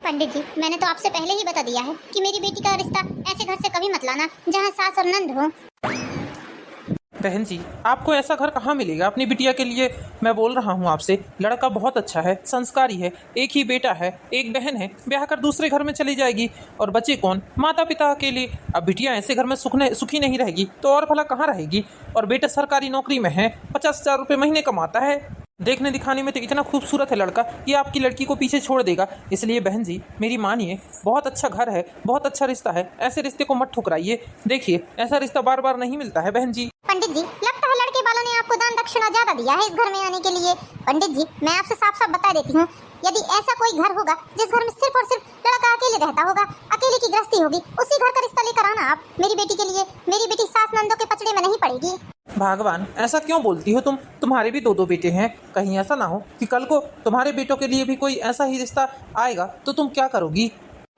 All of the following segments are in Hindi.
पंडित जी, मैंने तो आपसे पहले ही बता दिया है कि मेरी बेटी का रिश्ता ऐसे घर से कभी मत लाना जहाँ सास और नंद हो। बहन जी, आपको ऐसा घर कहाँ मिलेगा अपनी बिटिया के लिए? मैं बोल रहा हूँ आपसे, लड़का बहुत अच्छा है, संस्कारी है, एक ही बेटा है, एक बहन है, ब्याह कर दूसरे घर में चली जाएगी और बचे कौन? माता पिता अकेले। अब बिटिया ऐसे घर में सुखी नहीं रहेगी तो और भला कहाँ रहेगी? और बेटा सरकारी नौकरी में है, 50,000 रुपये महीने कमाता है। देखने दिखाने में तो इतना खूबसूरत है लड़का, ये आपकी लड़की को पीछे छोड़ देगा। इसलिए बहन जी मेरी मानिए, बहुत अच्छा घर है, बहुत अच्छा रिश्ता है, ऐसे रिश्ते को मत ठुकराइए। देखिए ऐसा रिश्ता बार बार नहीं मिलता है बहन जी। पंडित जी, लगता है लड़के वालों ने आपको दान दक्षिणा ज्यादा दिया है इस घर में आने के लिए। पंडित जी, मैं आपसे साफ साफ बता देती हूँ, यदि ऐसा कोई घर होगा जिस घर में सिर्फ और सिर्फ लड़का अकेले रहता होगा, अकेले की गृहस्थी होगी, उसी घर का रिश्ता लेकर आना आप मेरी बेटी के लिए। मेरी बेटी सास नंदों के पचड़े में नहीं पड़ेगी। भगवान, ऐसा क्यों बोलती हो तुम? तुम्हारे भी दो बेटे हैं, कहीं ऐसा ना हो कि कल को तुम्हारे बेटों के लिए भी कोई ऐसा ही रिश्ता आएगा तो तुम क्या करोगी?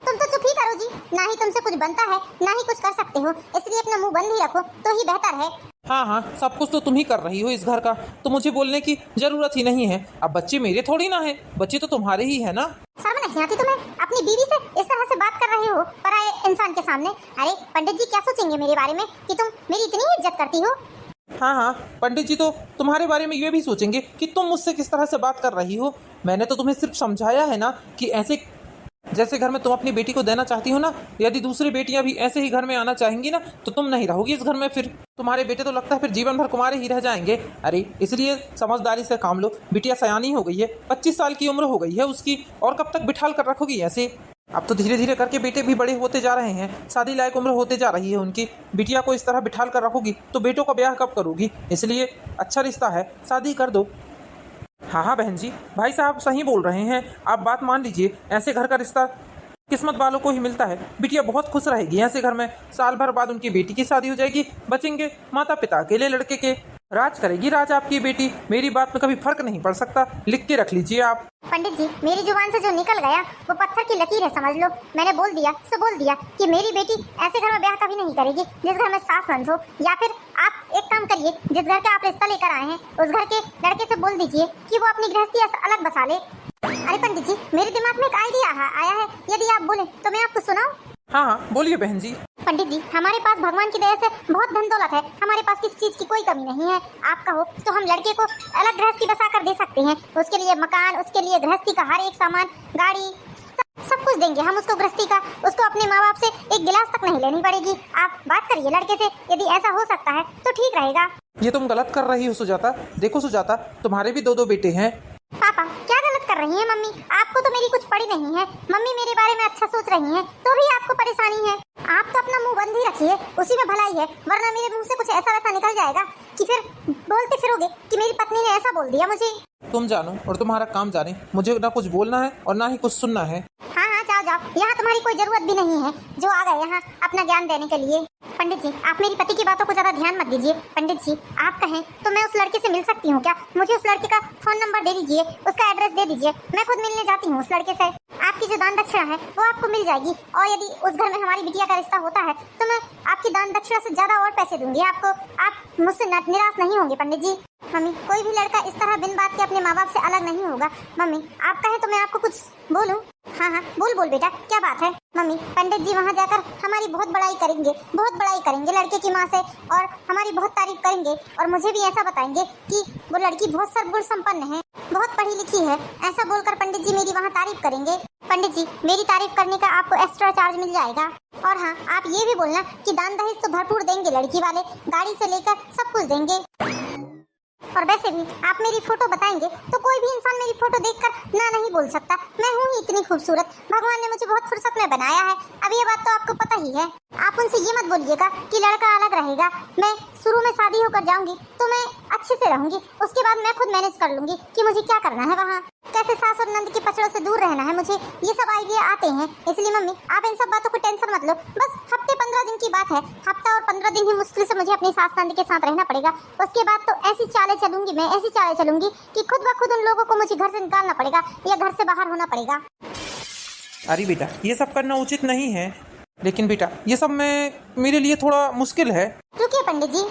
तुम तो चुप ही करो जी, ना ही तुमसे कुछ बनता है ना ही कुछ कर सकते हो, इसलिए अपना मुंह बंद ही रखो तो ही बेहतर है। हाँ, सब कुछ तो तुम ही कर रही हो इस घर का, तो मुझे बोलने की जरूरत ही नहीं है। अब बच्चे मेरे थोड़ी ना हैं, बच्चे तो तुम्हारे ही है ना। शर्म नहीं आती तुम्हें? अपनी बीवी से इस तरह से बात कर रहे हो पराये इंसान के सामने। अरे पंडित जी क्या सोचेंगे मेरे बारे में कि तुम मेरी इतनी इज्जत करती हो? हाँ, पंडित जी तो तुम्हारे बारे में ये भी सोचेंगे कि तुम मुझसे किस तरह से बात कर रही हो। मैंने तो तुम्हें सिर्फ समझाया है ना कि ऐसे जैसे घर में तुम अपनी बेटी को देना चाहती हो ना, यदि दूसरी बेटियां भी ऐसे ही घर में आना चाहेंगी ना तो तुम नहीं रहोगी इस घर में। फिर तुम्हारे बेटे तो लगता है फिर जीवन भर कुमारे ही रह जाएंगे। अरे इसलिए समझदारी से काम लो, बिटिया सयानी हो गई है, 25 साल की उम्र हो गई है उसकी, और कब तक बिठाल कर रखोगी ऐसे? अब तो धीरे धीरे करके बेटे भी बड़े होते जा रहे हैं, शादी लायक उम्र होते जा रही है उनकी। बिटिया को इस तरह बिठाल कर रखोगी तो बेटों का ब्याह कब करोगी? इसलिए अच्छा रिश्ता है, शादी कर दो। हाँ बहन जी, भाई साहब सही बोल रहे हैं, आप बात मान लीजिए। ऐसे घर का रिश्ता किस्मत वालों को ही मिलता है। बिटिया बहुत खुश रहेगी ऐसे घर में। साल भर बाद उनकी बेटी की शादी हो जाएगी, बचेंगे माता पिता अकेले लड़के के। राज करेगी राज आपकी बेटी, मेरी बात में कभी फर्क नहीं पड़ सकता, लिख के रख लीजिए आप। पंडित जी, मेरी जुबान से जो निकल गया वो पत्थर की लकीर है, समझ लो। मैंने बोल दिया सो बोल दिया कि मेरी बेटी ऐसे घर में ब्याह कभी नहीं करेगी जिस घर में सास नंद हो। या फिर आप एक काम करिए, जिस घर का आप रिश्ता लेकर आए हैं उस घर के लड़के से बोल दीजिए कि वो अपनी गृहस्थी अलग बसा ले। अरे पंडित जी, मेरे दिमाग में एक आइडिया आया है, यदि आप बोले तो मैं आपको सुनाऊं? हाँ, बोलिए बहन जी। पंडित जी, हमारे पास भगवान की दया से बहुत धन दौलत है, हमारे पास किसी चीज की कोई कमी नहीं है। आप कहो तो हम लड़के को अलग गृहस्थी बसा कर दे सकते हैं। उसके लिए मकान, उसके लिए गृहस्थी का हर एक सामान, गाड़ी, सब कुछ देंगे हम उसको गृहस्थी का। उसको अपने माँ बाप से एक गिलास तक नहीं लेनी पड़ेगी। आप बात करिए लड़के से, यदि ऐसा हो सकता है तो ठीक रहेगा। ये तुम गलत कर रही हो सुजाता। देखो सुजाता, तुम्हारे भी दो बेटे हैं। पापा क्या गलत कर रही हैं मम्मी? आपको तो मेरी कुछ पड़ी नहीं है। मम्मी मेरे बारे में अच्छा सोच रही हैं तो भी आपको परेशानी है। आप तो अपना मुंह बंद ही रखिए, उसी में भलाई है, वरना मेरे मुंह से कुछ ऐसा वैसा निकल जाएगा कि फिर बोलते फिरोगे कि मेरी पत्नी ने ऐसा बोल दिया मुझे। तुम जानो और तुम्हारा काम जाने, मुझे ना कुछ बोलना है और ना ही कुछ सुनना है। हाँ, जाओ जाओ, यहाँ तुम्हारी कोई जरूरत भी नहीं है जो आ गए यहाँ अपना ज्ञान देने के लिए। पंडित जी, आप मेरी पति की बातों को ज्यादा ध्यान मत दीजिए। पंडित जी, आप कहें तो मैं उस लड़के से मिल सकती हूँ क्या? मुझे उस लड़के का फोन नंबर दे दीजिए, उसका एड्रेस दे दीजिए, मैं खुद मिलने जाती हूँ उस लड़के से। आपकी जो दान दक्षिणा है वो आपको मिल जाएगी, और यदि उस घर में हमारी बिटिया का रिश्ता होता है तो मैं आपकी दान दक्षिणा से ज्यादा और पैसे दूंगी आपको। आप मुझसे निराश नहीं होंगे पंडित जी। मम्मी, कोई भी लड़का इस तरह बिन बात के अपने माँ बाप से अलग नहीं होगा। मम्मी, आप कहें तो मैं आपको कुछ बोलूं? हाँ, बोल बेटा, क्या बात है? मम्मी, पंडित जी वहाँ जाकर हमारी बहुत बड़ाई करेंगे लड़के की माँ से, और हमारी बहुत तारीफ करेंगे, और मुझे भी ऐसा बताएंगे कि वो लड़की बहुत सर्वगुण संपन्न है, बहुत पढ़ी लिखी है। ऐसा बोलकर पंडित जी मेरी वहाँ तारीफ करेंगे। पंडित जी, मेरी तारीफ करने का आपको एक्स्ट्रा चार्ज मिल जाएगा। और हाँ, आप ये भी बोलना कि दान दहेज तो भरपूर देंगे लड़की वाले, गाड़ी से लेकर सब कुछ देंगे। और वैसे भी आप मेरी फोटो बताएंगे तो कोई भी इंसान मेरी फोटो देखकर ना नहीं बोल सकता। मैं हूँ ही इतनी खूबसूरत, भगवान ने मुझे बहुत फुर्सत में बनाया है। अब ये बात तो आपको पता ही है। आप उनसे ये मत बोलिएगा कि लड़का अलग रहेगा। मैं शुरू में शादी होकर जाऊंगी तो मैं अच्छे से रहूंगी, उसके बाद मैं खुद मैनेज कर लूंगी कि मुझे क्या करना है वहाँ, कैसे सास और नंद के पचड़ों से दूर रहना है। मुझे ये सब आइडिया आते हैं, इसलिए मम्मी आप इन सब बातों को टेंशन मत लो। बस हफ्ते 15 दिन की बात है, हफ्ता और 15 दिन ही मुश्किल से मुझे अपनी सास नंद के साथ रहना पड़ेगा। उसके बाद तो ऐसी चालें चलूंगी कि खुद ब खुद उन लोगों को मुझे घर से निकालना पड़ेगा या घर से बाहर होना पड़ेगा। अरे बेटा, ये सब करना उचित नहीं है, लेकिन बेटा ये सब मेरे लिए थोड़ा मुश्किल है। रुकिए पंडित जी,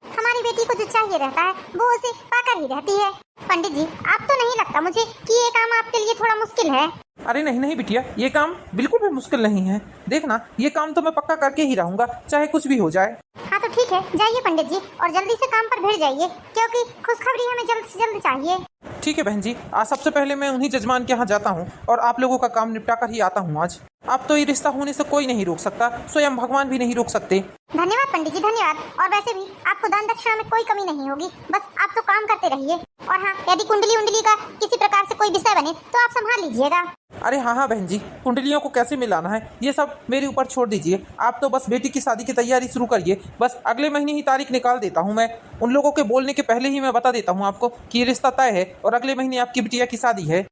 हमारी बेटी को जो चाहिए रहता है वो उसे पाकर ही रहती है। पंडित जी, आप तो नहीं लगता मुझे कि ये काम आपके लिए थोड़ा मुश्किल है। अरे नहीं नहीं बिटिया, ये काम बिल्कुल भी मुश्किल नहीं है। देखना, ये काम तो मैं पक्का करके ही रहूंगा, चाहे कुछ भी हो जाए। हाँ तो ठीक है, जाइए पंडित जी और जल्दी से काम पर भिड़ जाइए, क्योंकि खुशखबरी हमें जल्द से जल्द चाहिए। ठीक है बहन जी, आज सबसे पहले मैं उन्हीं जजमान के यहाँ जाता हूँ और आप लोगों का काम निपटा कर ही आता हूँ आज। अब तो ये रिश्ता होने से कोई नहीं रोक सकता, स्वयं भगवान भी नहीं रोक सकते। धन्यवाद पंडित जी, धन्यवाद। और वैसे भी आपको दान दक्षिणा में कोई कमी नहीं होगी, बस आप तो काम करते रहिए। और हाँ, यदि कुंडली उंडली का किसी प्रकार से कोई विषय बने तो आप संभाल लीजिएगा। अरे हाँ हाँ बहन जी, कुंडलियों को कैसे मिलाना है ये सब मेरे ऊपर छोड़ दीजिए। आप तो बस बेटी की शादी की तैयारी शुरू करिए। बस अगले महीने ही तारीख निकाल देता हूँ मैं। उन लोगों के बोलने के पहले ही मैं बता देता हूँ आपको कि ये रिश्ता तय है और अगले महीने आपकी बिटिया की शादी है।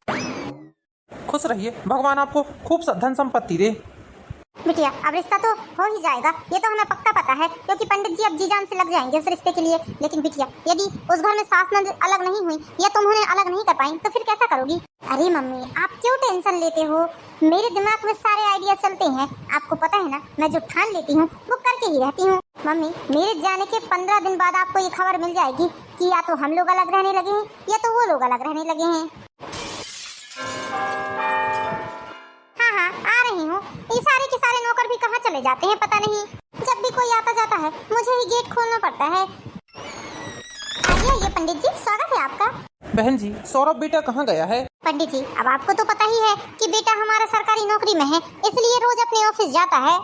खुश रहिए, भगवान आपको खूब धन संपत्ति दे। बिटिया, अब रिश्ता तो हो ही जाएगा, ये तो हमें पक्का पता है, क्योंकि पंडित जी अब जी जान से लग जाएंगे उस रिश्ते के लिए। लेकिन बिटिया, यदि उस घर में सास नंद अलग नहीं हुई या तुम उन्हें अलग नहीं कर पाई तो फिर कैसा करोगी? अरे मम्मी, आप क्यों टेंशन लेते हो? मेरे दिमाग में सारे आइडिया चलते हैं। आपको पता है ना, मैं जो ठान लेती हूँ वो करके ही रहती हूँ। मम्मी, मेरे जाने के 15 दिन बाद आपको ये खबर मिल जाएगी कि या तो हम लोग अलग रहने लगे हैं या तो वो लोग अलग रहने लगे हैं। हाँ, आ रही हूँ। ये सारे के सारे नौकर भी कहाँ चले जाते हैं पता नहीं। जब भी कोई आता जाता है मुझे ही गेट खोलना पड़ता है। आइए पंडित जी, स्वागत है आपका। बहन जी, सौरभ बेटा कहाँ गया है? पंडित जी, अब आपको तो पता ही है कि बेटा हमारा सरकारी नौकरी में है, इसलिए रोज अपने ऑफिस जाता है।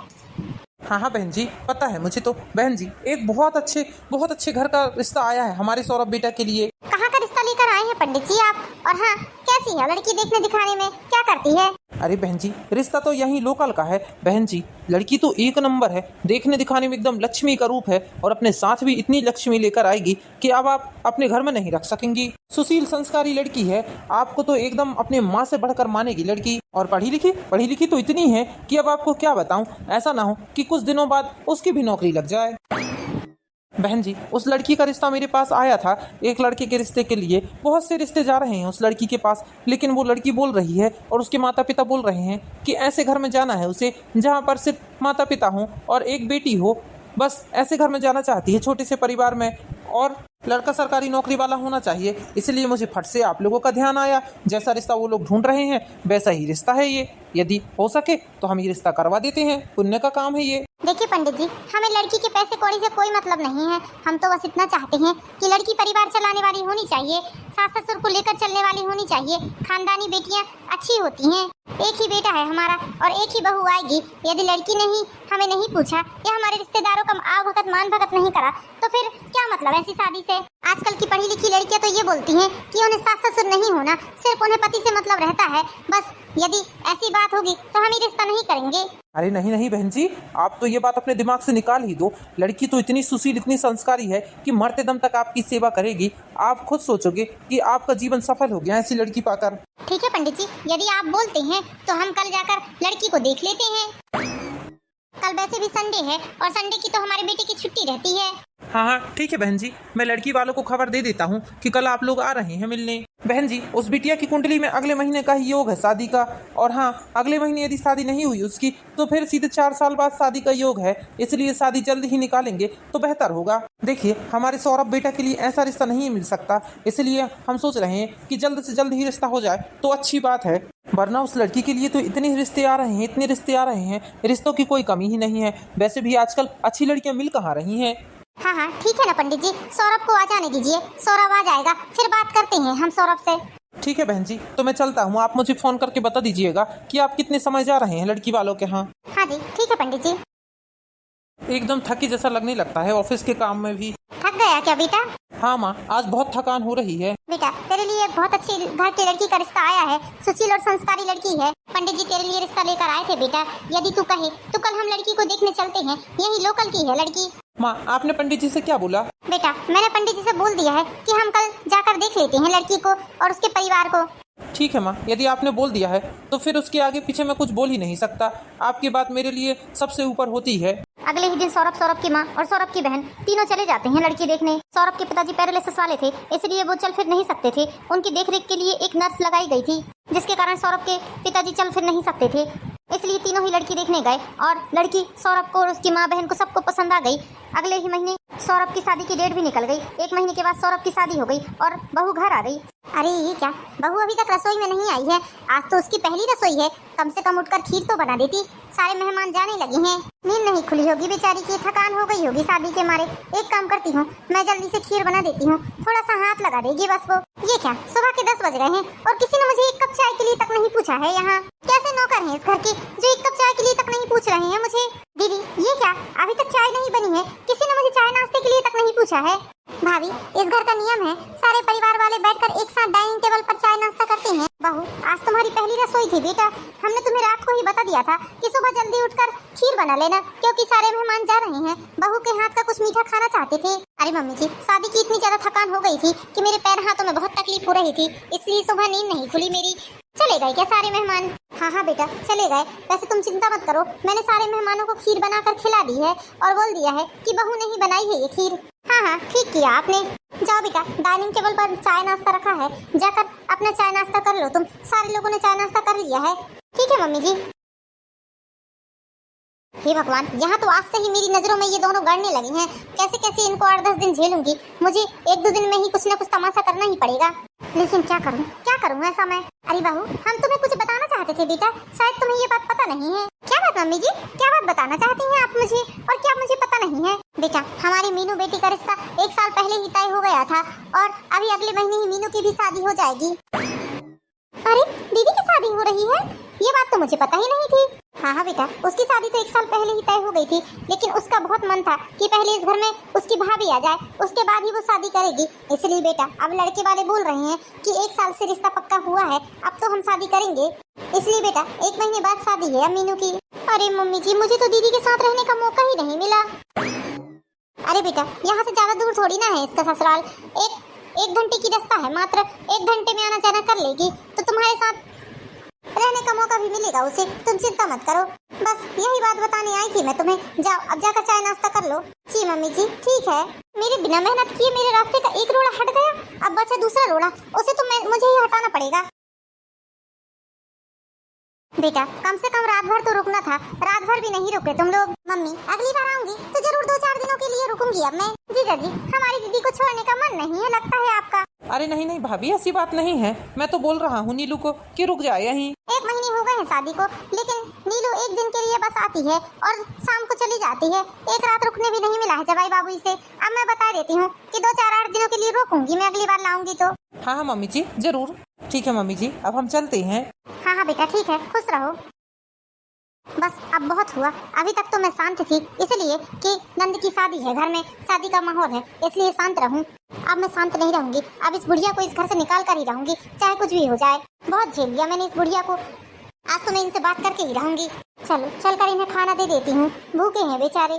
हाँ बहन जी, पता है मुझे तो। बहन जी, एक बहुत अच्छे घर का रिश्ता आया है हमारे सौरभ बेटा के लिए। कहाँ का रिश्ता लेकर आए हैं पंडित जी आप? और हाँ, कैसी है लड़की देखने दिखाने में, क्या करती है? अरे बहन जी, रिश्ता तो यहीं लोकल का है। बहन जी, लड़की तो एक नंबर है, देखने दिखाने में एकदम लक्ष्मी का रूप है और अपने साथ भी इतनी लक्ष्मी लेकर आएगी कि अब आप अपने घर में नहीं रख सकेंगी। सुशील संस्कारी लड़की है, आपको तो एकदम अपने माँ से बढ़कर मानेगी लड़की। और पढ़ी लिखी तो इतनी है कि अब आपको क्या बताऊं, ऐसा ना हो कि कुछ दिनों बाद उसकी भी नौकरी लग जाए। बहन जी, उस लड़की का रिश्ता मेरे पास आया था एक लड़के के रिश्ते के लिए। बहुत से रिश्ते जा रहे हैं उस लड़की के पास, लेकिन वो लड़की बोल रही है और उसके माता पिता बोल रहे हैं कि ऐसे घर में जाना है उसे जहाँ पर सिर्फ माता पिता हों और एक बेटी हो। बस ऐसे घर में जाना चाहती है, छोटे से परिवार में, और लड़का सरकारी नौकरी वाला होना चाहिए। इसलिए मुझे फट से आप लोगों का ध्यान आया। जैसा रिश्ता वो लोग ढूंढ रहे हैं वैसा ही रिश्ता है ये। यदि हो सके तो हम ये रिश्ता करवा देते हैं, पुण्य का काम है ये। देखिए पंडित जी, हमें लड़की के पैसे कौड़ी से कोई मतलब नहीं है। हम तो बस इतना चाहते हैं कि लड़की परिवार चलाने वाली होनी चाहिए, सास ससुर को लेकर चलने वाली होनी चाहिए। खानदानी बेटियां अच्छी होती हैं। एक ही बेटा है हमारा और एक ही बहू आएगी। यदि लड़की ने हमें नहीं पूछा या हमारे रिश्तेदारों का आव भगत मान भगत नहीं करा तो फिर क्या मतलब ऐसी शादी से? आजकल की पढ़ी लिखी लड़कियां तो ये बोलती हैं कि उन्हें सास ससुर नहीं होना, सिर्फ उन्हें पति से मतलब रहता है। बस यदि ऐसी बात होगी तो हम ये रिश्ता नहीं करेंगे। अरे नहीं बहन जी, आप तो ये बात अपने दिमाग से निकाल ही दो। लड़की तो इतनी सुशील, इतनी संस्कारी है कि मरते दम तक आपकी सेवा करेगी। आप खुद सोचोगे कि आपका जीवन सफल हो गया ऐसी लड़की पाकर। ठीक है पंडित जी, यदि आप बोलते हैं तो हम कल जाकर लड़की को देख लेते हैं। कल वैसे भी संडे है और संडे की तो हमारे बेटे की छुट्टी रहती है। हाँ ठीक है बहन जी, मैं लड़की वालों को खबर दे देता हूँ कि कल आप लोग आ रहे हैं मिलने। बहन जी, उस बिटिया की कुंडली में अगले महीने का ही योग है शादी का। और हाँ, अगले महीने यदि शादी नहीं हुई उसकी तो फिर सीधे 4 साल बाद शादी का योग है। इसलिए शादी जल्द ही निकालेंगे तो बेहतर होगा। देखिए, हमारे सौरभ बेटा के लिए ऐसा रिश्ता नहीं मिल सकता, इसलिए हम सोच रहे हैं कि जल्द से जल्द ही रिश्ता हो जाए तो अच्छी बात है। वरना उस लड़की के लिए तो इतने रिश्ते आ रहे हैं, रिश्तों की कोई कमी ही नहीं है। वैसे भी आजकल अच्छी लड़कियां मिल कहाँ रही हैं। हाँ, ठीक है ना पंडित जी, सौरभ को आ जाने दीजिए। सौरभ आ जाएगा, फिर बात करते हैं हम सौरभ से। ठीक है बहन जी, तो मैं चलता हूँ। आप मुझे फोन करके बता दीजिएगा कि आप कितने समय जा रहे हैं लड़की वालों के यहाँ। हाँ जी, ठीक है पंडित जी। एकदम थकी जैसा लगने लगता है ऑफिस के काम में भी। थक गया क्या बेटा? हाँ माँ, आज बहुत थकान हो रही है। बेटा, तेरे लिए बहुत अच्छी घर की लड़की का रिश्ता आया है। सुशील और संस्कारी लड़की है। पंडित जी तेरे लिए रिश्ता लेकर आए थे बेटा। यदि तू कहे तो कल हम लड़की को देखने चलते हैं। यही लोकल की है लड़की। माँ, आपने पंडित जी से क्या बोला? बेटा, मैंने पंडित जी से बोल दिया है कि हम कल जाकर देख लेते हैं लड़की को और उसके परिवार को। ठीक है माँ, यदि आपने बोल दिया है तो फिर उसके आगे पीछे मैं कुछ बोल ही नहीं सकता। आपकी बात मेरे लिए सबसे ऊपर होती है। अगले ही दिन सौरभ की माँ और सौरभ की बहन तीनों चले जाते हैं लड़की देखने। सौरभ के पिताजी पैरालिसिस वाले थे, इसलिए वो चल फिर नहीं सकते थे। उनकी देखरेख के लिए एक नर्स लगाई गई थी, जिसके कारण सौरभ के पिताजी चल फिर नहीं सकते थे। इसलिए तीनों ही लड़की देखने गए और लड़की सौरभ को और उसकी माँ बहन को सबको पसंद आ गई। अगले ही महीने सौरभ की शादी की डेट भी निकल गई। 1 महीने के बाद सौरभ की शादी हो गई और बहू घर आ गई। अरे ये क्या, बहू अभी तक रसोई में नहीं आई है? आज तो उसकी पहली रसोई है, कम से कम उठकर खीर तो बना देती। सारे मेहमान जाने लगे हैं, नींद नहीं खुली होगी बेचारी की, थकान हो गई होगी शादी के मारे। एक काम करती हूँ, मैं जल्दी से खीर बना देती हूँ, थोड़ा सा हाथ लगा देगी बस वो। ये क्या, सुबह के 10 बज गए हैं और किसी ने मुझे 1 कप चाय के लिए तक नहीं पूछा है। यहाँ कैसे नौकर हैं इस घर के जो 1 कप चाय के लिए तक नहीं पूछ रहे हैं मुझे? दीदी ये क्या, अभी तक चाय नहीं बनी है, किसी ने मुझे चाय नाश्ते के लिए तक नहीं पूछा है। भाभी इस घर का नियम है, सारे परिवार वाले बैठकर एक साथ डाइनिंग टेबल पर चाय नाश्ता करते हैं। बहू आज तुम्हारी पहली रसोई थी बेटा, हमने तुम्हें रात को ही बता दिया था कि सुबह जल्दी उठकर खीर बना लेना, क्योंकि सारे मेहमान जा रहे हैं। बहू के हाथ का कुछ मीठा खाना चाहते थे। अरे मम्मी जी, शादी की इतनी ज्यादा थकान हो गई थी कि मेरे पैर हाथों में बहुत तकलीफ हो रही थी, इसलिए सुबह नींद नहीं खुली मेरी। चले गए क्या सारे मेहमान? हाँ हाँ बेटा चले गए। वैसे तुम चिंता मत करो, मैंने सारे मेहमानों को खीर बनाकर खिला दी है और बोल दिया है कि बहू ने ही बनाई है ये खीर। हाँ हाँ ठीक किया आपने। जाओ बेटा, डाइनिंग टेबल पर चाय नाश्ता रखा है, जाकर अपना चाय नाश्ता कर लो तुम। सारे लोगों ने चाय नाश्ता कर लिया है। ठीक है मम्मी जी। हे भगवान, यहाँ तो आज से ही मेरी नजरों में ये दोनों गड़ने लगी हैं। कैसे कैसे इनको 8-10 दिन झेलूंगी, मुझे 1-2 दिन में ही कुछ न कुछ तमाशा करना ही पड़ेगा। लेकिन क्या करूँ ऐसा मैं? अरे बहू हम तुम्हें कुछ बताना चाहते थे बेटा, शायद तुम्हें ये बात पता नहीं है। क्या बात मम्मी जी, क्या बात बताना चाहती हैं आप मुझे और क्या मुझे पता नहीं है? बेटा हमारी मीनू बेटी का रिश्ता 1 साल पहले ही तय हो गया था और अभी अगले महीने ही मीनू की भी शादी हो जाएगी। अरे दीदी की शादी हो रही है, ये बात तो मुझे पता ही नहीं थी। हाँ बेटा, उसकी शादी तो 1 साल पहले ही तय हो गई थी, लेकिन उसका बहुत मन था कि पहले इस घर में उसकी भाभी आ जाए, उसके बाद ही वो शादी करेगी। इसलिए बेटा अब लड़के वाले बोल रहे हैं कि 1 साल से रिश्ता पक्का हुआ है, अब तो हम शादी करेंगे। इसलिए बेटा 1 महीने बाद शादी है मीनू की। अरे मम्मी जी, मुझे तो दीदी के साथ रहने का मौका ही नहीं मिला। अरे बेटा यहाँ से ज्यादा दूर थोड़ी ना है इसका ससुराल, एक घंटे की रास्ता है, मात्र 1 घंटे में आना जाना कर लेगी, तो तुम्हारे साथ रहने का मौका भी मिलेगा उसे। तुम चिंता मत करो, बस यही बात बताने आई थी मैं तुम्हें। जाओ अब जाकर चाय नाश्ता कर लो। जी मम्मी जी ठीक है। मेरे बिना मेहनत किए मेरे रास्ते का एक रोड़ा हट गया, अब बचा दूसरा रोड़ा, उसे तो मुझे ही हटाना पड़ेगा। बेटा कम से कम रात भर तो रुकना था, रात भर भी नहीं रुके तुम लोग। मम्मी अगली बार आऊंगी तो जरूर 2-4 दिनों के लिए रुकूंगी अब मैं। जीजा जी हमारी दीदी को छोड़ने का मन नहीं है लगता है आपका। अरे नहीं नहीं भाभी, ऐसी बात नहीं है, मैं तो बोल रहा हूँ नीलू को कि रुक जाए यहीं। 1 महीने हो गए हैं शादी को, लेकिन नीलू 1 दिन के लिए बस आती है और शाम को चली जाती है। 1 रात रुकने भी नहीं मिला है जवाई बाबू से। अब मैं बता देती हूँ कि 2-4-8 दिनों के लिए रुकूंगी मैं, अगली बार लाऊंगी तो। हाँ हाँ मम्मी जी जरूर। ठीक है मम्मी जी, अब हम चलते हैं। हाँ हाँ बेटा ठीक है, खुश रहो। बस अब बहुत हुआ, अभी तक तो मैं शांत थी इसलिए कि नंद की शादी है, घर में शादी का माहौल है, इसलिए शांत रहूं। अब मैं शांत नहीं रहूंगी, अब इस बुढ़िया को इस घर से निकाल कर ही रहूंगी, चाहे कुछ भी हो जाए। बहुत झेल लिया मैंने इस बुढ़िया को, आज तो मैं इनसे बात करके ही रहूंगी। चलो चलकर इन्हें खाना दे देती हूँ, भूखे हैं बेचारे।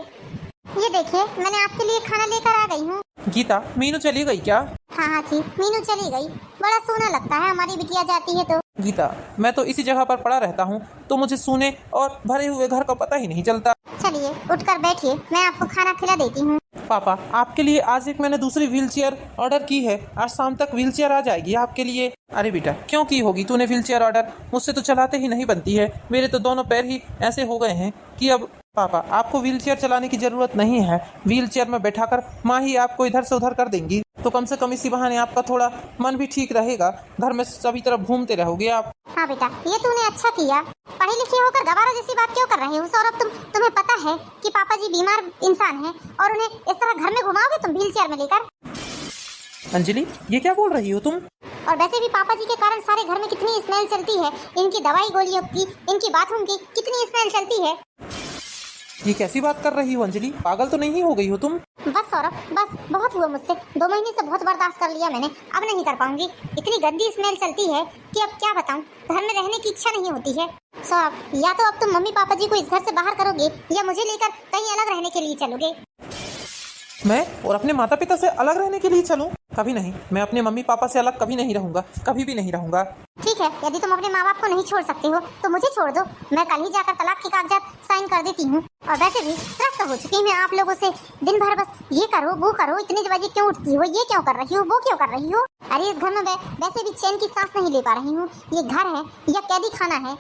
ये देखिए मैंने आपके लिए खाना लेकर आ गई हूँ। गीता मीनू चली गई क्या? हाँ हाँ जी मीनू चली गई, बड़ा सोना लगता है हमारी बिटिया जाती है तो। गीता मैं तो इसी जगह पर पड़ा रहता हूँ, तो मुझे सोने और भरे हुए घर का पता ही नहीं चलता। चलिए उठकर बैठिए, मैं आपको खाना खिला देती हूँ। पापा आपके लिए आज एक मैंने दूसरी व्हीलचेयर ऑर्डर की है, आज शाम तक व्हीलचेयर आ जाएगी आपके लिए। अरे बेटा क्यों की होगी तूने व्हीलचेयर ऑर्डर? मुझसे तो चलाते ही नहीं बनती है, मेरे तो दोनों पैर ही ऐसे हो गए हैं कि अब। पापा आपको व्हीलचेयर चलाने की जरूरत नहीं है, व्हीलचेयर में बैठाकर माँ ही आपको इधर से उधर कर देंगी, तो कम से कम इसी बहाने आपका थोड़ा मन भी ठीक रहेगा, घर में सभी तरफ घूमते रहोगे आप। हाँ बेटा ये तूने अच्छा किया, पढ़े लिखे होकर गवारा जैसी बात क्यों कर रहे हो सौरभ? तुम्हें पता है कि पापा जी बीमार इंसान हैं और उन्हें इस तरह घर में घुमाओगे तुम व्हीलचेयर में लेकर? अंजलि ये क्या बोल रही हो तुम? और वैसे भी पापा जी के कारण सारे घर में कितनी स्मेल चलती है, इनकी दवाई गोलियों की, इनकी बाथरूम की कितनी स्मेल चलती है। ये कैसी बात कर रही हो अंजलि, पागल तो नहीं हो गई हो तुम? बस सौरभ बस, बहुत हुआ मुझसे, 2 महीने से बहुत बर्दाश्त कर लिया मैंने, अब नहीं कर पाऊंगी। इतनी गंदी स्मेल चलती है कि अब क्या बताऊं, घर में रहने की इच्छा नहीं होती है। सौरभ या तो अब तुम मम्मी पापा जी को इस घर से बाहर करोगे या मुझे लेकर कहीं अलग रहने के लिए चलोगे। मैं और अपने माता पिता से अलग रहने के लिए चलूं? कभी नहीं, मैं अपने मम्मी पापा से अलग कभी नहीं रहूंगा, कभी भी नहीं रहूंगा। ठीक है, यदि तुम अपने माँ बाप को नहीं छोड़ सकते हो तो मुझे छोड़ दो, मैं कल ही जाकर तलाक के कागजात साइन कर देती हूँ। और वैसे भी त्रस्त हो चुकी मैं आप लोगों से, दिन भर बस ये करो वो करो, इतने बजे क्यों उठती हो, ये क्यों कर रही हो, वो क्यों कर रही हो। अरे इस घर में वैसे भी चैन की सांस नहीं ले पा रही हूँ, ये घर है या कैदी खाना है?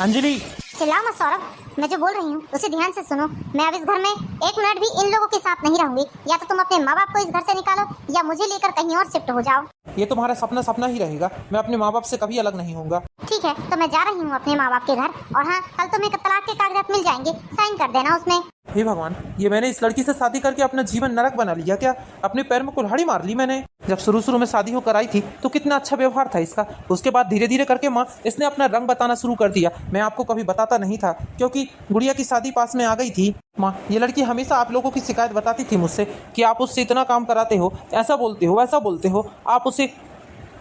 अंजलि चिल्लाओ मत सौरभ, मैं जो बोल रही हूँ उसे ध्यान से सुनो। मैं अब इस घर में एक मिनट भी इन लोगों के साथ नहीं रहूंगी। या तो तुम अपने माँ बाप को इस घर से निकालो या मुझे लेकर कहीं और शिफ्ट हो जाओ। ये तुम्हारा सपना सपना ही रहेगा, मैं अपने माँ बाप से कभी अलग नहीं होऊंगा। ठीक है, तो मैं जा रही हूँ अपने माँ बाप के घर। और हाँ, कल तुम्हें तलाक के कागजात मिल जाएंगे, साइन कर देना उसमें। हे भगवान, ये मैंने इस लड़की से शादी करके अपना जीवन नरक बना लिया क्या? अपने पैर में कुल्हाड़ी मार ली मैंने। जब शुरू में शादी होकर आई थी तो कितना अच्छा व्यवहार था इसका। उसके बाद धीरे धीरे करके माँ इसने अपना रंग बताना शुरू कर दिया। मैं आपको कभी बताता नहीं था क्योंकि गुड़िया की शादी पास में आ गई थी। माँ, ये लड़की हमेशा आप लोगों की शिकायत बताती थी मुझसे कि आप उससे इतना काम कराते हो, ऐसा बोलते हो, वैसा बोलते हो, आप उसे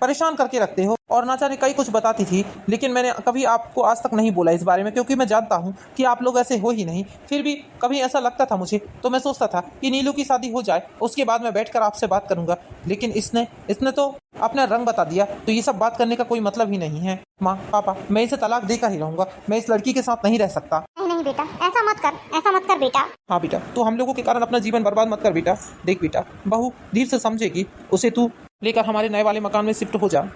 परेशान करके रखते हो, और ना जाने कई कुछ बताती थी। लेकिन मैंने कभी आपको आज तक नहीं बोला इस बारे में क्योंकि मैं जानता हूँ कि आप लोग ऐसे हो ही नहीं। फिर भी कभी ऐसा लगता था मुझे तो मैं सोचता था कि नीलू की शादी हो जाए, उसके बाद मैं बैठकर आपसे बात करूंगा। लेकिन इसने तो अपना रंग बता दिया, तो ये सब बात करने का कोई मतलब ही नहीं है। माँ, पापा, मैं इसे तलाक देकर ही रहूंगा। मैं इस लड़की के साथ नहीं रह सकता। नहीं बेटा, ऐसा मत कर बेटा। हाँ बेटा, तो हम लोगों के कारण अपना जीवन बर्बाद मत कर बेटा। देख बेटा, बहू धीरे से समझेगी, उसे तू लेकर हमारे नए वाले मकान में शिफ्ट हो जा।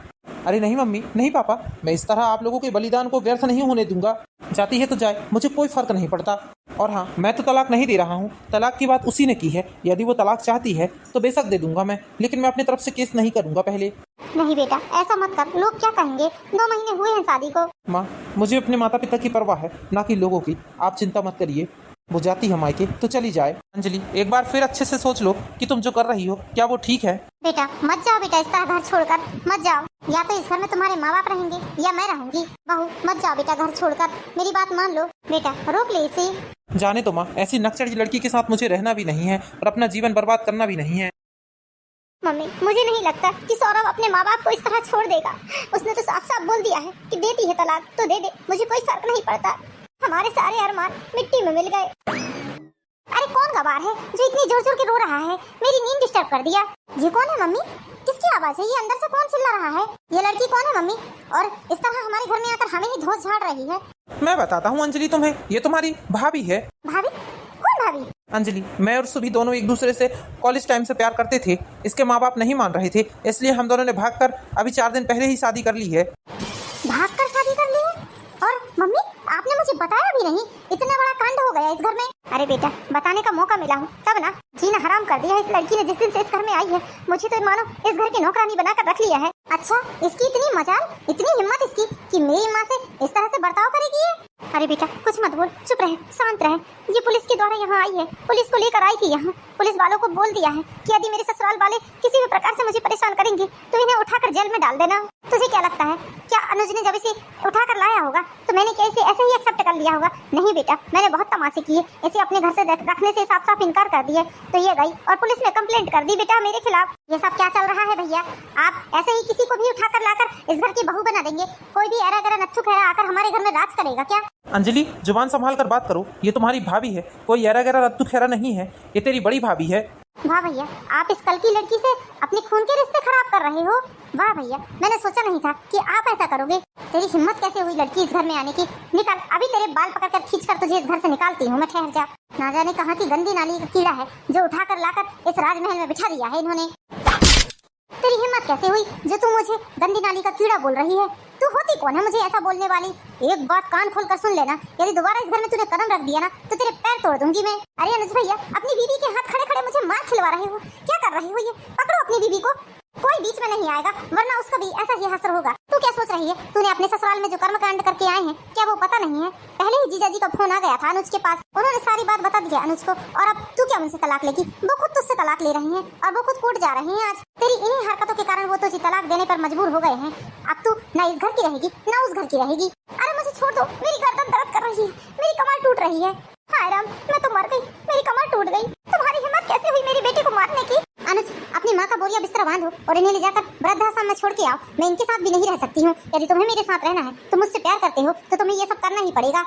अरे नहीं मम्मी, नहीं पापा, मैं इस तरह आप लोगों के बलिदान को व्यर्थ नहीं होने दूंगा। जाती है तो जाए, मुझे कोई फर्क नहीं पड़ता। और हाँ, मैं तो तलाक नहीं दे रहा हूँ, तलाक की बात उसी ने की है। यदि वो तलाक चाहती है तो बेशक दे दूंगा मैं, लेकिन मैं अपनी तरफ से केस नहीं करूंगा पहले। नहीं बेटा, ऐसा मत कर, लोग क्या कहेंगे? 2 महीने हुए हैं शादी को। माँ, मुझे अपने माता पिता की परवाह है, ना कि लोगों की। आप चिंता मत करिए, वो जाती है मायके तो चली जाए। अंजलि, एक बार फिर अच्छे से सोच लो कि तुम जो कर रही हो क्या वो ठीक है? बेटा मत जाओ बेटा, इस तरह घर छोड़कर मत जाओ। या तो इस घर में तुम्हारे माँ बाप रहेंगे या मैं रहूंगी। बहू मत जाओ बेटा घर छोड़कर, मेरी बात मान लो। बेटा रोक ले इसे। जाने तो माँ, ऐसी नक्सड़ी लड़की के साथ मुझे रहना भी नहीं है और अपना जीवन बर्बाद करना भी नहीं है। मम्मी, मुझे नहीं लगता कि सौरभ अपने माँ बाप को इस तरह छोड़ देगा। उसने तो साफ साफ बोल दिया है कि देती है तलाक तो दे दे, मुझे कोई फर्क नहीं पड़ता। हमारे सारे अरमान मिट्टी में मिल गए। अरे कौन गवार है जो इतनी जोर जोर के रो रहा है? मेरी नींद डिस्टर्ब कर दिया। ये कौन है मम्मी? किसकी आवाज है? ये अंदर से कौन चिल्ला रहा है? ये लड़की कौन है मम्मी? और इस तरह हमारे घर में आकर हमें ही धोस झाड़ रही है। मैं बताता हूँ अंजलि तुम्हें, ये तुम्हारी भाभी है। भाभी? कौन भाभी? अंजलि, मैं और सुभी दोनों एक दूसरे से कॉलेज टाइम से प्यार करते थे। इसके माँ बाप नहीं मान रहे थे, इसलिए हम दोनों ने भागकर अभी 4 दिन पहले ही शादी कर ली है। भागकर शादी कर ली है? और मम्मी, आपने मुझे बताया भी नहीं। इतना बड़ा कांड हो गया इस घर में। अरे बेटा, बताने का मौका मिला हूँ तब ना। जीना हराम कर दिया इस लड़की ने जिस दिन से इस घर में आई है। मुझे तो मानो इस घर की नौकरानी बनाकर रख लिया है। अच्छा, इसकी इतनी मजाल, इतनी हिम्मत इसकी कि मेरी माँ से इस तरह से बर्ताव करेगी ये? अरे बेटा कुछ मत बोल, चुप रहे, शांत रहे। ये पुलिस के द्वारा यहाँ आई है, पुलिस को लेकर आई थी यहाँ। पुलिस वालों को बोल दिया है कि यदि मेरे ससुराल वाले किसी भी प्रकार से मुझे परेशान करेंगे तो इन्हें उठाकर जेल में डाल देना। तुझे क्या लगता है, क्या अनुज ने जब इसे उठाकर लाया होगा तो मैंने क्या इसे ऐसे ही एक्सेप्ट कर लिया होगा? नहीं बेटा, मैंने बहुत तमाशे किए, इसे अपने घर से रखने से साफ साफ इनकार कर दिया। तो ये गई और पुलिस में कंप्लेंट कर दी बेटा मेरे खिलाफ। ये सब क्या चल रहा है भैया? आप ऐसे ही किसी को भी उठाकर लाकर इस घर की बहू बना देंगे? कोई भी एरा गरा नच्छू खैरा आकर हमारे घर में राज करेगा क्या? अंजलि, जुबान संभाल कर बात करो, ये तुम्हारी भाभी है, कोई एरा गैरा रत्तू खैरा नहीं है। ये तेरी बड़ी भाभी है। वाह भैया, आप इस कल की लड़की से अपने खून के रिश्ते खराब कर रहे हो। वाह भैया, मैंने सोचा नहीं था कि आप ऐसा करोगे। तेरी हिम्मत कैसे हुई लड़की इस घर में आने की? निकाल, अभी तेरे बाल पकड़कर खींचकर तुझे इस घर से निकालती हूँ मैं। ठहर जा। ना जाने कहाँ की गंदी नाली का कीड़ा है जो उठाकर लाकर इस राजमहल में बिठा दिया है इन्होंने। तेरी हिम्मत कैसे हुई जो तू मुझे गंदी नाली का कीड़ा बोल रही है? तू होती कौन है मुझे ऐसा बोलने वाली? एक बात कान खोल कर सुन लेना, यदि दोबारा इस घर में तूने कदम रख दिया ना तो तेरे पैर तोड़ दूंगी मैं। अरे अनुज भैया, अपनी बीवी के हाथ खड़े खड़े मुझे मार खिलवा रहे हो, क्या कर रहे हो ये? पकड़ो अपनी बीवी को, कोई बीच में नहीं आएगा वरना उसका भी ऐसा ही असर होगा। तू क्या सोच रही है? तूने अपने ससुराल में जो कर्मकांड करके आए हैं क्या वो पता नहीं है? पहले ही जीजाजी का फोन आ गया था अनुज के पास, उन्होंने सारी बात बता दी अनुज को। और अब तू क्या उनसे तलाक लेगी? वो खुद तुझसे तलाक ले रही हैं और वो खुद कोर्ट जा रहे हैं आज। तेरी इन्हीं हरकतों के कारण वो तुझे तलाक देने पर मजबूर हो गए हैं। अब तू ना इस घर की रहेगी ना उस घर की रहेगी। अरे मुझे छोड़ दो, मेरी गर्दन दर्द कर रही है, मेरी कमर टूट रही है। हाय राम, मैं तो मर गई, मेरी कमर टूट गई। तुम्हारी हिम्मत कैसे हुई मेरी बेटी को मारने की? अनुज, अपनी माँ का बोरिया बिस्तर बांधो और इन्हें ले जाकर वृद्धाश्रम में छोड़ के आओ। मैं इनके साथ भी नहीं रह सकती हूँ। यदि तुम्हें मेरे साथ रहना है तो मुझसे प्यार करते हो तो तुम्हें ये सब करना ही पड़ेगा।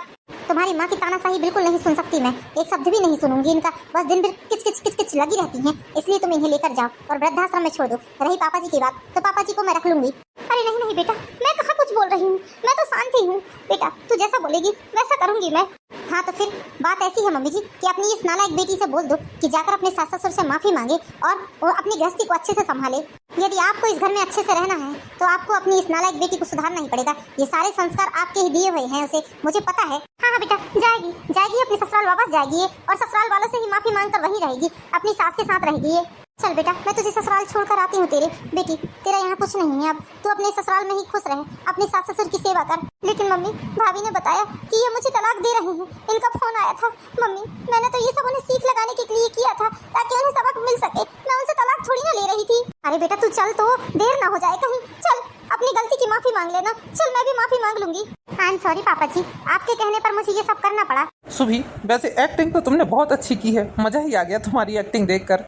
तुम्हारी माँ की तानाशाही बिल्कुल नहीं सुन सकती मैं, एक शब्द भी नहीं सुनूंगी इनका। बस दिन भर किच किच किच किच लगी रहती हैं, इसलिए तुम इन्हें लेकर जाओ और वृद्धाश्रम में छोड़ दो। रही पापा जी की बात तो पापा जी को मैं रख लूंगी। अरे नहीं नहीं बेटा, मैं कहाँ कुछ बोल रही हूँ, मैं तो शांति हूँ। बेटा तू जैसा बोलेगी वैसा करूंगी मैं। हाँ तो फिर बात ऐसी है मम्मी जी कि अपनी इस नालायक बेटी से बोल दो कि जाकर अपने सास ससुर से माफी मांगे और वो अपनी गृहस्थी को अच्छे से संभाले। यदि आपको इस घर में अच्छे से रहना है तो आपको अपनी इस नालायक बेटी को सुधारना ही पड़ेगा। ये सारे संस्कार आपके ही दिए हुए हैं उसे, मुझे पता है। हाँ हाँ बेटा, जाएगी जाएगी, अपने ससुराल वापस जाएगी ये, और ससुराल वालों से ही माफी मांगकर वही रहेगी, अपनी सास के साथ रहेगी ये। चल बेटा, मैं तुझे ससुराल छोड़कर आती हूँ तेरे बेटी, तेरा यहाँ कुछ नहीं है अब, तू अपने ससुराल में ही खुश रहे, अपने सास ससुर की सेवा कर। लेकिन मम्मी, भाभी ने बताया कि ये मुझे तलाक दे रहे हैं, इनका फोन आया था। मम्मी, मैंने तो ये सब उन्हें सीख लगाने के लिए किया था, ताकि उन्हें सबक मिल सके, मैं उनसे तलाक थोड़ी ना ले रही थी। अरे बेटा तू चल, तो देर ना हो जाए कहीं, चल अपनी गलती की माफी मांग लेना। चल, मैं भी माफी मांग लूंगी। आई एम सॉरी पापा जी, आपके कहने पर मुझे ये सब करना पड़ा। सुभी, वैसे एक्टिंग तो तुमने बहुत अच्छी की है, मजा ही आ गया तुम्हारी एक्टिंग देखकर।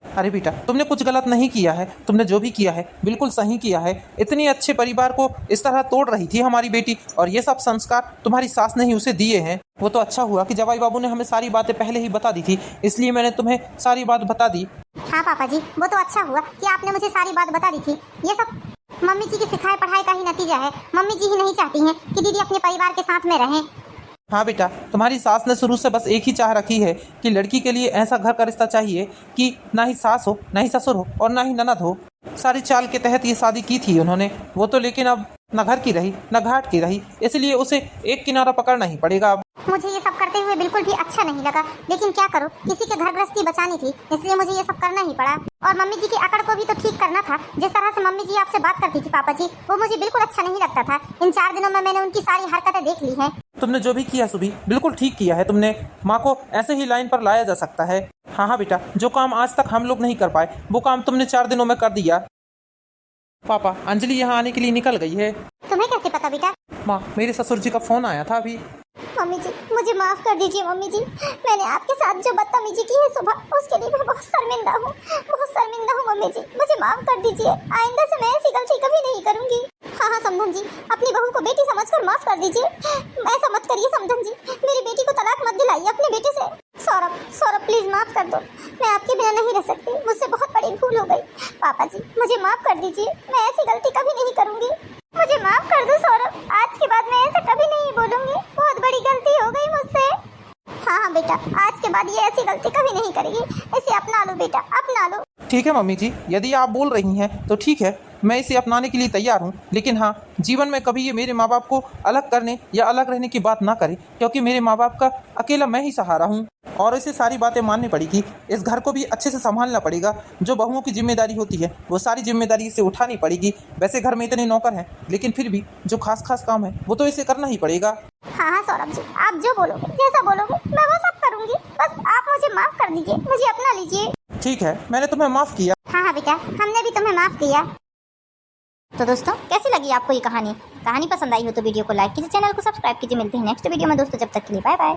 अरे बेटा, तुमने कुछ गलत नहीं किया है, तुमने जो भी किया है बिल्कुल सही किया है। इतनी अच्छे परिवार को इस तरह तोड़ रही थी हमारी बेटी, और ये सब संस्कार तुम्हारी सास ने ही उसे दिए हैं। वो तो अच्छा हुआ कि जवाई बाबू ने हमें सारी बातें पहले ही बता दी थी, इसलिए मैंने तुम्हें सारी बात बता दी। हाँ पापा जी, वो तो अच्छा हुआ कि आपने मुझे सारी बात बता दी थी। ये सब मम्मी जी की सिखाए पढ़ाई का ही नतीजा है। मम्मी जी ही नहीं चाहती हैं कि दीदी अपने परिवार के साथ में रहें। हाँ बेटा, तुम्हारी सास ने शुरू से बस एक ही चाह रखी है कि लड़की के लिए ऐसा घर का रिश्ता चाहिए कि ना ही सास हो, ना ही ससुर हो, और ना ही ननद हो। सारी चाल के तहत ये शादी की थी उन्होंने। वो तो लेकिन अब न घर की रही न घाट की रही, इसलिए उसे एक किनारा पकड़ना ही पड़ेगा अब। मुझे ये सब करते हुए बिल्कुल भी अच्छा नहीं लगा, लेकिन क्या करूं, किसी के घर गृहस्थी बचानी थी, इसलिए मुझे ये सब करना ही पड़ा। और मम्मी जी की अकड़ को भी तो ठीक करना था। जिस तरह से मम्मी जी आपसे बात करती थी पापा जी, वो मुझे बिल्कुल अच्छा नहीं लगता था। इन 4 दिनों में मैंने उनकी सारी हरकतें देख ली हैं। तुमने जो भी किया सुभी, बिल्कुल ठीक किया है तुमने। माँ को ऐसे ही लाइन पर लाया जा सकता है। हाँ हाँ बेटा, जो काम आज तक हम लोग नहीं कर पाए, वो काम तुमने 4 दिनों में कर दिया। पापा, अंजलि यहाँ आने के लिए निकल गई है। तुम्हें कैसे पता बेटा? माँ, मेरे ससुर जी का फोन आया था अभी। मम्मी जी, मुझे माफ कर दीजिए मम्मी जी, मैंने आपके साथ जो बदतमीजी की है सुबह, उसके लिए मैं बहुत शर्मिंदा हूँ, बहुत शर्मिंदा हूँ मम्मी जी, मुझे माफ कर दीजिए। आइंदा से मैं ऐसी गलती कभी नहीं करूँगी। हाँ हाँ समधन जी, अपनी बहू को बेटी समझकर माफ कर दीजिए। ऐसा मत करिए समधन जी, मेरी बेटी को तलाक मत दिलाइए अपने बेटे से। सौरभ प्लीज माफ कर दो, मैं आपके बिना नहीं रह सकती, मुझसे बहुत बड़ी भूल हो गई। पापा जी मुझे माफ कर दीजिए, मैं ऐसी गलती कभी नहीं करूँगी, मुझे माफ कर दो सौरभ, आज के बाद मैं ऐसा कभी नहीं बोलूँगी, बहुत बड़ी गलती हो गई मुझसे। हाँ हाँ बेटा, आज के बाद ये ऐसी गलती कभी नहीं करेगी, इसे अपना लो बेटा, अपना लो। ठीक है मम्मी जी, यदि आप बोल रही हैं तो ठीक है, मैं इसे अपनाने के लिए तैयार हूँ। लेकिन हाँ, जीवन में कभी ये मेरे माँ बाप को अलग करने या अलग रहने की बात ना करे, क्योंकि मेरे माँ बाप का अकेला मैं ही सहारा हूँ, और इसे सारी बातें माननी पड़ेगी। इस घर को भी अच्छे से संभालना पड़ेगा। जो बहुओं की जिम्मेदारी होती है वो सारी जिम्मेदारी इसे उठानी पड़ेगी। वैसे घर में इतने नौकर हैं, लेकिन फिर भी जो खास काम है वो तो इसे करना ही पड़ेगा। हाँ हाँ सौरभ जी, आप जो बोलोगे, जैसा बोलोगे, मैं वो सब करूँगी, बस आप मुझे माफ कर दीजिए, मुझे अपना लीजिए। ठीक है, मैंने तुम्हें माफ़ किया। हाँ हाँ बेटा, हमने भी तुम्हें माफ किया। तो दोस्तों, कैसी लगी आपको ये कहानी? कहानी पसंद आई हो तो वीडियो को लाइक कीजिए, चैनल को सब्सक्राइब कीजिए। मिलते हैं नेक्स्ट वीडियो में दोस्तों, जब तक के लिए बाय बाय।